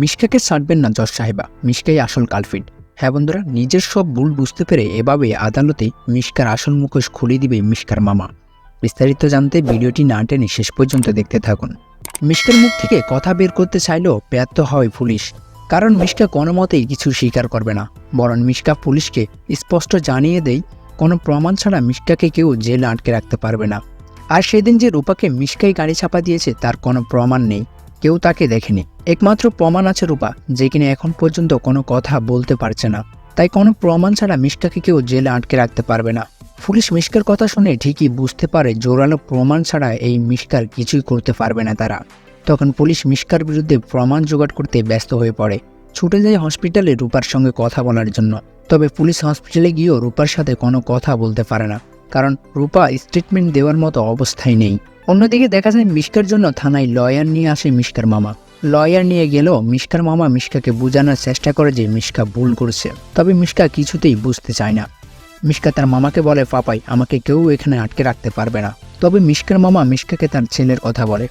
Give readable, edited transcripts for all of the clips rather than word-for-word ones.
মিশকাকে ছাড়বেন না জজ সাহেবা, মিশকাই আসল কালপিট। হ্যাঁ বন্ধুরা, নিজের সব ভুল বুঝতে পেরে এভাবে আদালতে মিশকার আসল মুখোশ খুলে দিবে মিশকার মামা। বিস্তারিত জানতে ভিডিওটি না টেনে শেষ পর্যন্ত দেখতে থাকুন। মিশকার মুখ থেকে কথা বের করতে চাইলেও ব্যর্থ হয় পুলিশ, কারণ মিশকা কোনো মতেই কিছু স্বীকার করবে না। বরং মিশকা পুলিশকে স্পষ্ট জানিয়ে দেয় কোনো প্রমাণ ছাড়া মিশকাকে কেউ জেলে আটকে রাখতে পারবে না। আর সেদিন যে রূপাকে মিশকাই গাড়ি চাপা দিয়েছে তার কোনো প্রমাণ নেই, কেউ তাকে দেখেনি। একমাত্র প্রমাণ আছে রূপা, যে কিনা এখন পর্যন্ত কোনো কথা বলতে পারছে না। তাই কোনো প্রমাণ ছাড়া মিশকাকে কেউ জেলে আটকে রাখতে পারবে না। পুলিশ মিশকার কথা শুনে ঠিকই বুঝতে পারে জোরালো প্রমাণ ছাড়া এই মিশকার কিছুই করতে পারবে না তারা। তখন পুলিশ মিশকার বিরুদ্ধে প্রমাণ জোগাড় করতে ব্যস্ত হয়ে পড়ে। ছুটে যায় হসপিটালে রূপার সঙ্গে কথা বলার জন্য। তবে পুলিশ হসপিটালে গিয়েও রূপার সাথে কোনো কথা বলতে পারে না, কারণ রূপা স্টেটমেন্ট দেওয়ার মতো অবস্থায় নেই। অন্যদিকে দেখা যায় মিশকার জন্য থানায় লয়ার নিয়ে আসে মিশকার মামা। লয়ার নিয়ে গেলেও মিশকার মামা মিশকাকে বোঝানোর চেষ্টা করে যে মিশকা ভুল করছে, তবে মিশকা কিছুতেই বুঝতে চায় না। মিশকা তার মামাকে বলে, পাপাই আমাকে কেউ এখানে আটকে রাখতে পারবে না। তবে মিশকার মামা মিশকাকে তার ছেলের কথা বলে।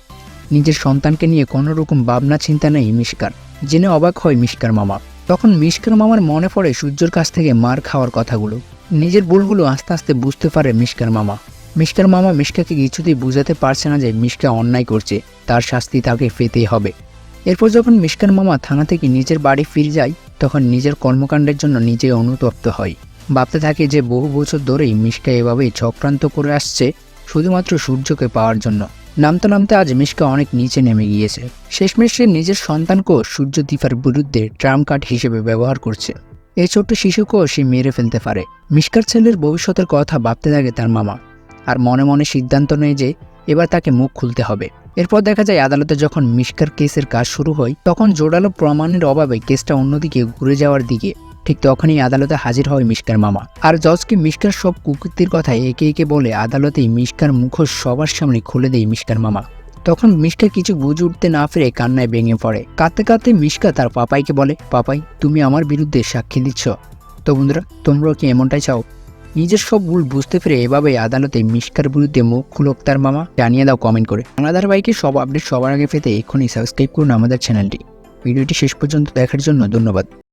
নিজের সন্তানকে নিয়ে কোনো রকম ভাবনা চিন্তা নেই মিশকার, জেনে অবাক হয় মিশকার মামা। তখন মিশকার মামার মনে পড়ে সূর্যর কাছ থেকে মার খাওয়ার কথাগুলো। নিজের ভুলগুলো আস্তে আস্তে বুঝতে পারে মিশকার মামা। মিশকার মামা মিশকাকে কিছুতেই বুঝাতে পারছে না যে মিশকা অন্যায় করছে, তার শাস্তি তাকে পেতেই হবে। এরপর যখন মিশকার মামা থানা থেকে নিজের বাড়ি ফিরে যায়, তখন নিজের কর্মকাণ্ডের জন্য নিজে অনুতপ্ত হয়। ভাবতে থাকে যে বহু বছর ধরেই মিশকা এভাবেই চক্রান্ত করে আসছে শুধুমাত্র সূর্যকে পাওয়ার জন্য। নামতে নামতে আজ মিশকা অনেক নিচে নেমে গিয়েছে। শেষমেশ সে নিজের সন্তানকেও সূর্যদীপার বিরুদ্ধে ট্রাম্প কার্ড হিসেবে ব্যবহার করছে। এই ছোট্ট শিশুকেও সে মেরে ফেলতে পারে। মিশকার ছেলের ভবিষ্যতের কথা ভাবতে থাকে তার মামা, আর মনে মনে সিদ্ধান্ত নেয় যে এবার তাকে মুখ খুলতে হবে। এরপর দেখা যায় আদালতে যখন মিশকার কেসের কাজ শুরু হয়, তখন জোরালো প্রমাণের অভাবে কেসটা অন্যদিকে ঘুরে যাওয়ার দিকে। ঠিক তখনই আদালতে হাজির হয় মিশকার মামা, আর জজকে মিশকার সব কুকীর্তির কথা একে একে বলে আদালতেই মিশকার মুখোশ সবার সামনে খুলে দেয় মিশকার মামা। তখন মিশকা কিছু বুঝে উঠতে না পেরে কান্নায় ভেঙে পড়ে। কাঁদতে কাঁদতে মিশকা তার পাপাইকে বলে, পাপাই তুমি আমার বিরুদ্ধে সাক্ষী দিচ্ছ। তো বন্ধুরা, তোমরাও কি এমনটাই চাও? নিজের সব ভুল বুঝতে পেরে এভাবে আদালতে মিশকার বিরুদ্ধে মুখ খুলুক তার মামা? জানিয়ে দাও কমেন্ট করে। বাংলা ধারাবাহিকে সব আপডেট সবার আগে পেতে এক্ষুনি সাবস্ক্রাইব করুন আমাদের চ্যানেলটি। ভিডিওটি শেষ পর্যন্ত দেখার জন্য ধন্যবাদ।